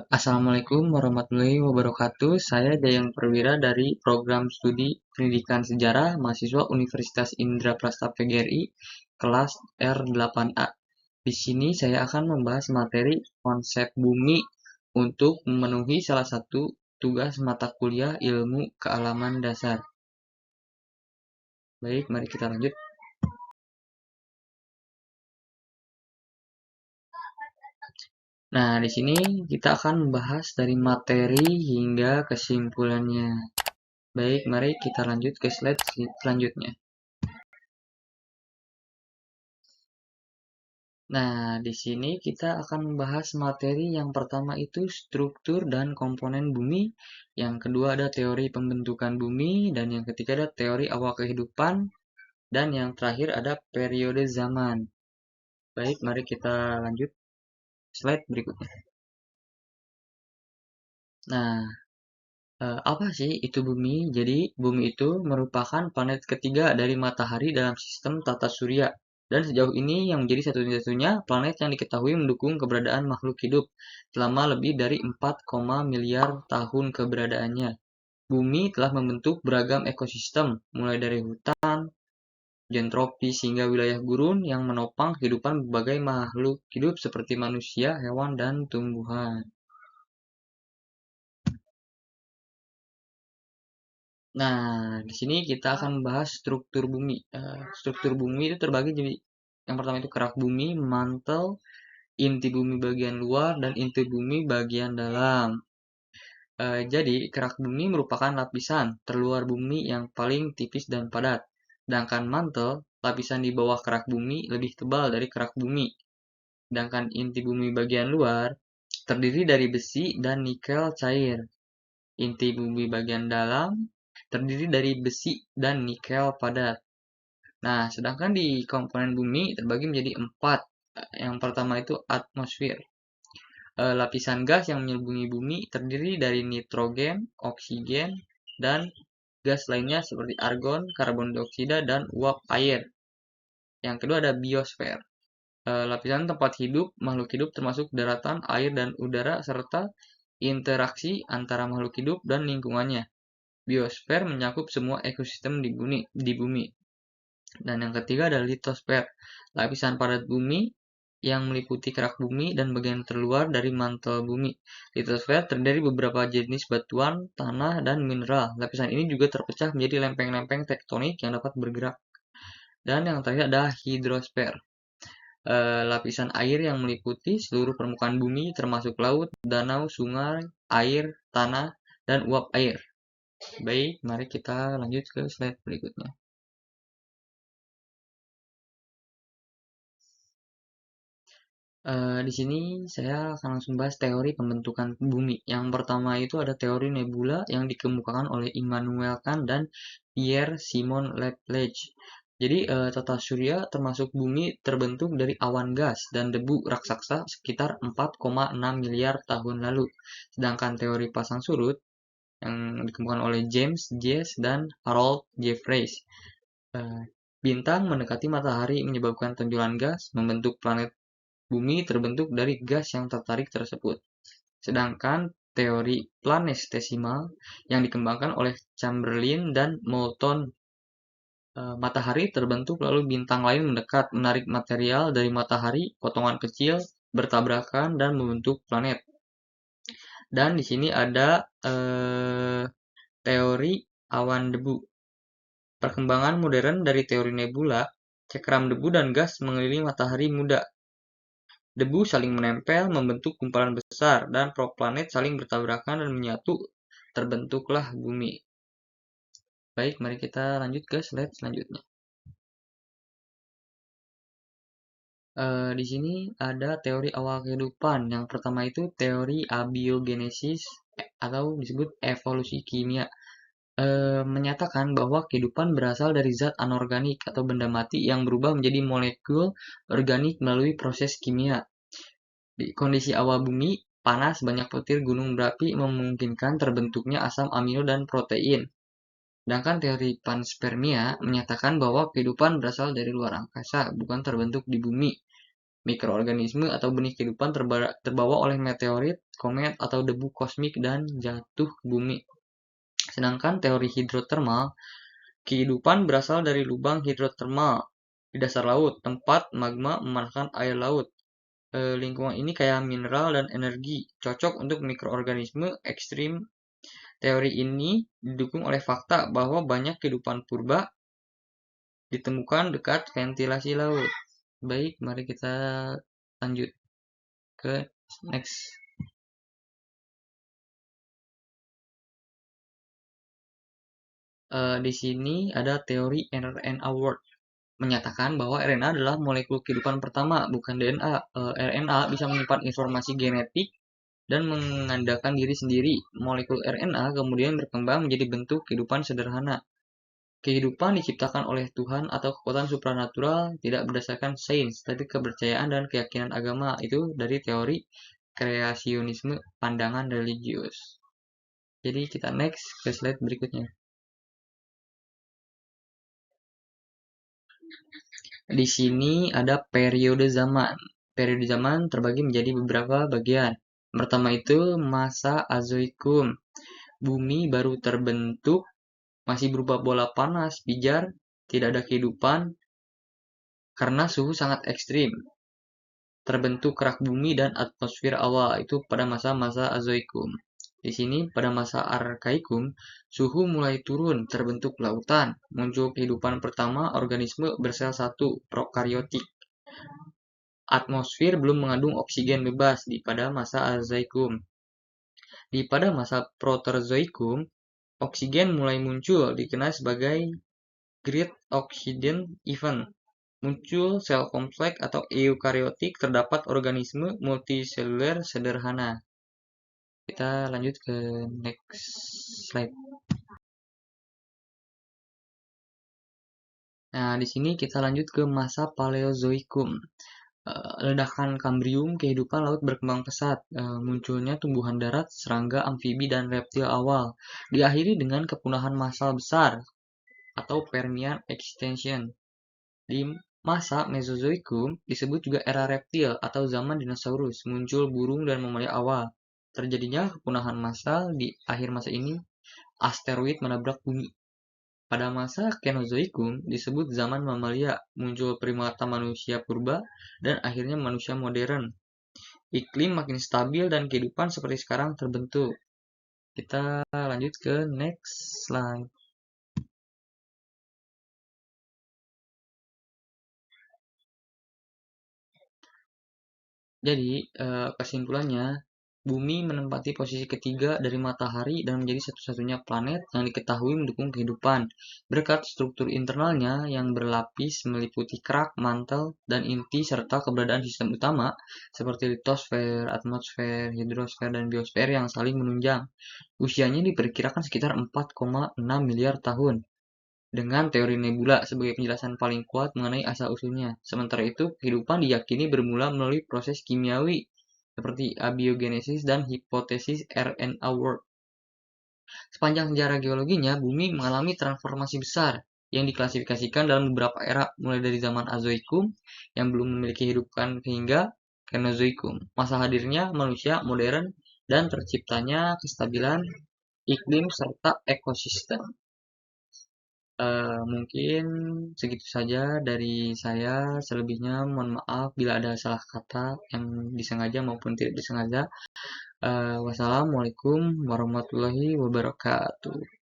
Assalamualaikum warahmatullahi wabarakatuh. Saya Dayang Perwira dari Program Studi Pendidikan Sejarah Mahasiswa Universitas Indraprasta PGRI kelas R8A. Di sini saya akan membahas materi konsep bumi untuk memenuhi salah satu tugas mata kuliah ilmu kealaman dasar. Baik, mari kita lanjut. Nah, di sini kita akan membahas dari materi hingga kesimpulannya. Baik, mari kita lanjut ke slide selanjutnya. Nah, di sini kita akan membahas materi yang pertama itu struktur dan komponen bumi, yang kedua ada teori pembentukan bumi, dan yang ketiga ada teori awal kehidupan, dan yang terakhir ada periode zaman. Baik, mari kita lanjut slide berikutnya. Nah, apa sih itu bumi? Jadi, bumi itu merupakan planet ketiga dari matahari dalam sistem tata surya. Dan sejauh ini yang menjadi satu-satunya planet yang diketahui mendukung keberadaan makhluk hidup selama lebih dari 4, miliar tahun keberadaannya. Bumi telah membentuk beragam ekosistem, mulai dari hutan, hujan tropis hingga wilayah gurun yang menopang kehidupan berbagai makhluk hidup seperti manusia, hewan, dan tumbuhan. Nah, di sini kita akan membahas struktur bumi. Struktur bumi itu terbagi jadi yang pertama itu kerak bumi, mantel, inti bumi bagian luar, dan inti bumi bagian dalam. Jadi, kerak bumi merupakan lapisan terluar bumi yang paling tipis dan padat. Sedangkan mantel, lapisan di bawah kerak bumi, lebih tebal dari kerak bumi. Sedangkan inti bumi bagian luar terdiri dari besi dan nikel cair. Inti bumi bagian dalam terdiri dari besi dan nikel padat. Nah, sedangkan di komponen bumi terbagi menjadi 4. Yang pertama itu atmosfer. Lapisan gas yang menyelubungi bumi terdiri dari nitrogen, oksigen, dan gas lainnya seperti argon, karbon dioksida, dan uap air. Yang kedua ada biosfer. Lapisan tempat hidup makhluk hidup termasuk daratan, air, dan udara serta interaksi antara makhluk hidup dan lingkungannya. Biosfer mencakup semua ekosistem di bumi. Dan yang ketiga adalah litosfer, lapisan padat bumi yang meliputi kerak bumi dan bagian terluar dari mantel bumi. Litosfer terdiri beberapa jenis batuan, tanah, dan mineral. Lapisan ini juga terpecah menjadi lempeng-lempeng tektonik yang dapat bergerak. Dan yang terakhir ada hidrosfer, lapisan air yang meliputi seluruh permukaan bumi termasuk laut, danau, sungai, air, tanah, dan uap air. Baik, mari kita lanjut ke slide berikutnya. Di sini saya akan langsung bahas teori pembentukan bumi. Yang pertama itu ada teori nebula yang dikemukakan oleh Immanuel Kant dan Pierre-Simon Laplace. Jadi, tata surya termasuk bumi terbentuk dari awan gas dan debu raksasa sekitar 4,6 miliar tahun lalu. Sedangkan teori pasang surut yang dikemukakan oleh James Jesse dan Harold Jeffreys. Bintang mendekati matahari menyebabkan tonjolan gas membentuk planet bumi terbentuk dari gas yang tertarik tersebut. Sedangkan teori planetesimal yang dikembangkan oleh Chamberlain dan Moulton, matahari terbentuk lalu bintang lain mendekat, menarik material dari matahari, potongan kecil bertabrakan dan membentuk planet. Dan di sini ada teori awan debu. Perkembangan modern dari teori nebula, cekram debu dan gas mengelilingi matahari muda. Debu saling menempel, membentuk gumpalan besar, dan planet saling bertabrakan dan menyatu, terbentuklah bumi. Baik, mari kita lanjut ke slide selanjutnya. Di sini ada teori awal kehidupan. Yang pertama itu teori abiogenesis atau disebut evolusi kimia. Menyatakan bahwa kehidupan berasal dari zat anorganik atau benda mati yang berubah menjadi molekul organik melalui proses kimia. Di kondisi awal bumi, panas banyak petir gunung berapi memungkinkan terbentuknya asam amino dan protein. Sedangkan teori panspermia menyatakan bahwa kehidupan berasal dari luar angkasa, bukan terbentuk di bumi. mikroorganisme atau benih kehidupan terbawa oleh meteorit, komet, atau debu kosmik dan jatuh bumi. Sedangkan teori hidrotermal, kehidupan berasal dari lubang hidrotermal di dasar laut, tempat magma memanaskan air laut. Lingkungan ini kaya mineral dan energi, cocok untuk mikroorganisme ekstrim. Teori ini didukung oleh fakta bahwa banyak kehidupan purba ditemukan dekat ventilasi laut. Baik, mari kita lanjut ke next. Di sini ada teori RNA World menyatakan bahwa RNA adalah molekul kehidupan pertama, bukan DNA. RNA bisa menyimpan informasi genetik dan mengandalkan diri sendiri. Molekul RNA kemudian berkembang menjadi bentuk kehidupan sederhana. Kehidupan diciptakan oleh Tuhan atau kekuatan supranatural, tidak berdasarkan sains, tapi kepercayaan dan keyakinan agama. Itu dari teori kreasionisme, pandangan religius. Jadi kita next ke slide berikutnya. Di sini ada periode zaman. Periode zaman terbagi menjadi beberapa bagian. Pertama itu masa Azoikum. Bumi baru terbentuk, masih berupa bola panas, pijar, tidak ada kehidupan karena suhu sangat ekstrim. Terbentuk kerak bumi dan atmosfer awal itu pada masa-masa Azoikum. Di sini pada masa Arkaikum, suhu mulai turun, terbentuk lautan, muncul kehidupan pertama organisme bersel satu, prokaryotik. Atmosfer belum mengandung oksigen bebas pada masa Azoikum. Pada masa Proterozoikum, oksigen mulai muncul, dikenal sebagai Great Oxygen Event. Muncul sel kompleks atau eukariotik, terdapat organisme multiseluler sederhana. Kita lanjut ke next slide. Nah, di sini kita lanjut ke masa Paleozoikum. Ledakan Kambrium, kehidupan laut berkembang pesat. Munculnya tumbuhan darat, serangga, amfibi, dan reptil awal. Diakhiri dengan kepunahan massal besar atau Permian extinction. Di masa Mesozoikum disebut juga era reptil atau zaman dinosaurus. Muncul burung dan mamalia awal. Terjadinya kepunahan massal di akhir masa ini, asteroid menabrak bumi. Pada masa Kenozoikum disebut zaman mamalia, muncul primata manusia purba, dan akhirnya manusia modern. Iklim makin stabil dan kehidupan seperti sekarang terbentuk. Kita lanjut ke next slide. Jadi, kesimpulannya, Bumi menempati posisi ketiga dari matahari dan menjadi satu-satunya planet yang diketahui mendukung kehidupan, berkat struktur internalnya yang berlapis meliputi kerak, mantel, dan inti serta keberadaan sistem utama seperti litosfer, atmosfer, hidrosfer, dan biosfer yang saling menunjang. Usianya diperkirakan sekitar 4,6 miliar tahun, dengan teori nebula sebagai penjelasan paling kuat mengenai asal-usulnya. Sementara itu, kehidupan diyakini bermula melalui proses kimiawi seperti abiogenesis dan hipotesis RNA World. Sepanjang sejarah geologinya, bumi mengalami transformasi besar yang diklasifikasikan dalam beberapa era, mulai dari zaman Azoikum yang belum memiliki kehidupan hingga Kenozoikum, masa hadirnya manusia modern dan terciptanya kestabilan iklim serta ekosistem. Mungkin segitu saja dari saya. Selebihnya mohon maaf bila ada salah kata yang disengaja maupun tidak disengaja. Wassalamualaikum warahmatullahi wabarakatuh.